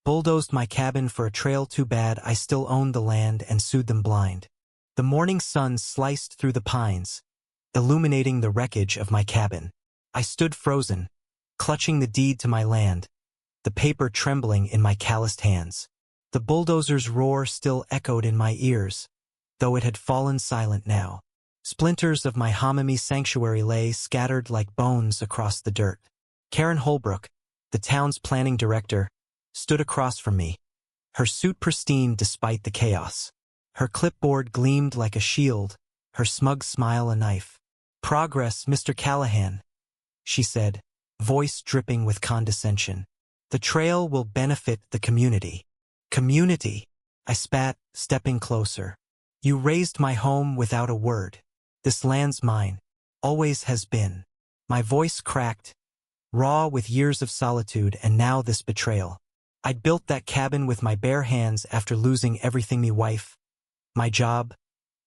Bulldozed my cabin for a trail. Too bad I still owned the land and sued them blind. The morning sun sliced through the pines, illuminating the wreckage of my cabin. I stood frozen, clutching the deed to my land, the paper trembling in my calloused hands. The bulldozer's roar still echoed in my ears, though it had fallen silent now. Splinters of my HOA sanctuary lay scattered like bones across the dirt. Karen Holbrook, the town's planning director, stood across from me, her suit pristine despite the chaos. Her clipboard gleamed like a shield, her smug smile a knife. "Progress, Mr. Callahan," she said, voice dripping with condescension. "The trail will benefit the community." "Community," I spat, stepping closer. "You raised my home without a word. This land's mine. Always has been." My voice cracked, raw with years of solitude, and now this betrayal. I'd built that cabin with my bare hands after losing everything: me wife, my job,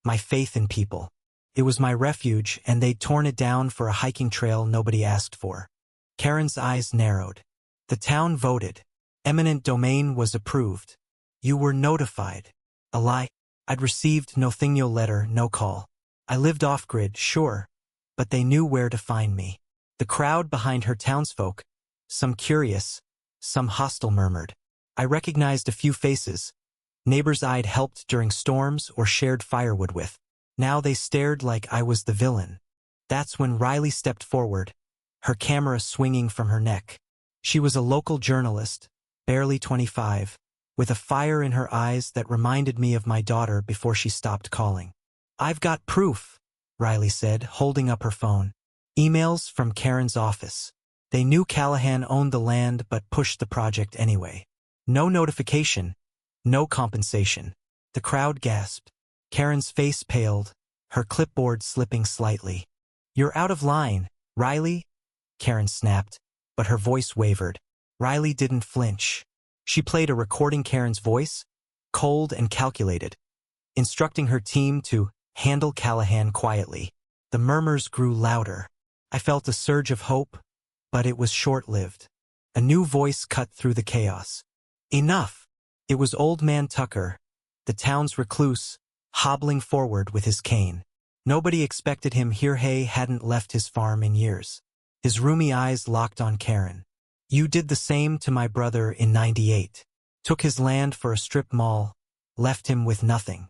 my faith in people. It was my refuge, and they'd torn it down for a hiking trail nobody asked for. Karen's eyes narrowed. "The town voted. Eminent domain was approved. You were notified." A lie. I'd received no letter, no call. I lived off-grid, sure, but they knew where to find me. The crowd behind her townsfolk, some curious, some hostile, murmured. I recognized a few faces, neighbors I'd helped during storms or shared firewood with. Now they stared like I was the villain. That's when Riley stepped forward, her camera swinging from her neck. She was a local journalist, barely 25, with a fire in her eyes that reminded me of my daughter before she stopped calling. "I've got proof," Riley said, holding up her phone. "Emails from Karen's office. They knew Callahan owned the land but pushed the project anyway. No notification, no compensation." The crowd gasped. Karen's face paled, her clipboard slipping slightly. "You're out of line, Riley," Karen snapped, but her voice wavered. Riley didn't flinch. She played a recording Karen's voice, cold and calculated, instructing her team to handle Callahan quietly. The murmurs grew louder. I felt a surge of hope, but it was short-lived. A new voice cut through the chaos. "Enough!" It was Old Man Tucker, the town's recluse, hobbling forward with his cane. Nobody expected him here. Hay hadn't left his farm in years. His roomy eyes locked on Karen. "You did the same to my brother in '98. Took his land for a strip mall, left him with nothing.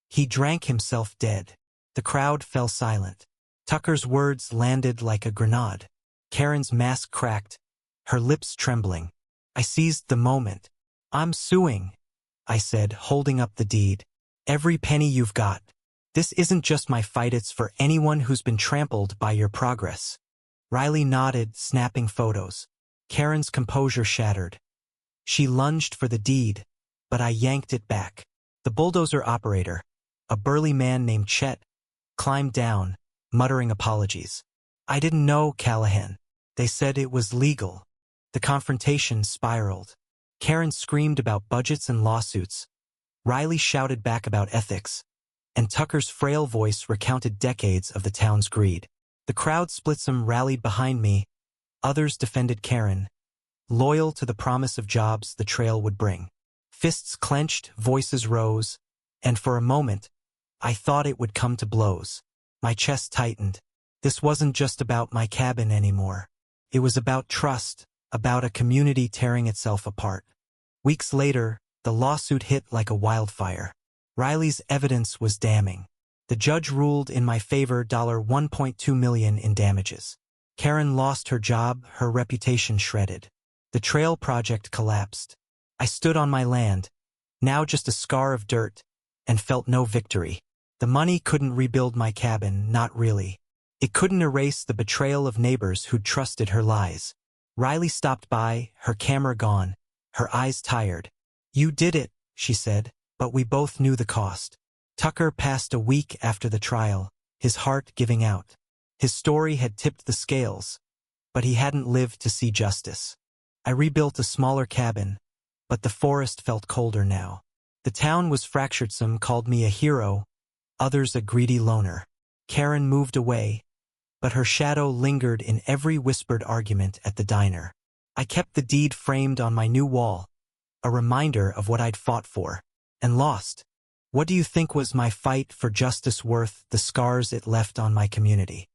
He drank himself dead." The crowd fell silent. Tucker's words landed like a grenade. Karen's mask cracked, her lips trembling. I seized the moment. "I'm suing," I said, holding up the deed. "Every penny you've got. This isn't just my fight, it's for anyone who's been trampled by your progress." Riley nodded, snapping photos. Karen's composure shattered. She lunged for the deed, but I yanked it back. The bulldozer operator, a burly man named Chet, climbed down, muttering apologies. "I didn't know, Callahan. They said it was legal." The confrontation spiraled. Karen screamed about budgets and lawsuits. Riley shouted back about ethics, and Tucker's frail voice recounted decades of the town's greed. The crowd split. Some rallied behind me, others defended Karen, loyal to the promise of jobs the trail would bring. Fists clenched, voices rose, and for a moment, I thought it would come to blows. My chest tightened. This wasn't just about my cabin anymore. It was about trust, about a community tearing itself apart. Weeks later, the lawsuit hit like a wildfire. Riley's evidence was damning. The judge ruled in my favor, $1.2 million in damages. Karen lost her job, her reputation shredded. The trail project collapsed. I stood on my land, now just a scar of dirt, and felt no victory. The money couldn't rebuild my cabin, not really. It couldn't erase the betrayal of neighbors who'd trusted her lies. Riley stopped by, her camera gone, her eyes tired. "You did it," she said, "but we both knew the cost." Tucker passed a week after the trial, his heart giving out. His story had tipped the scales, but he hadn't lived to see justice. I rebuilt a smaller cabin, but the forest felt colder now. The town was fractured. Some called me a hero, others a greedy loner. Karen moved away, but her shadow lingered in every whispered argument at the diner. I kept the deed framed on my new wall, a reminder of what I'd fought for and lost. What do you think was my fight for justice worth the scars it left on my community?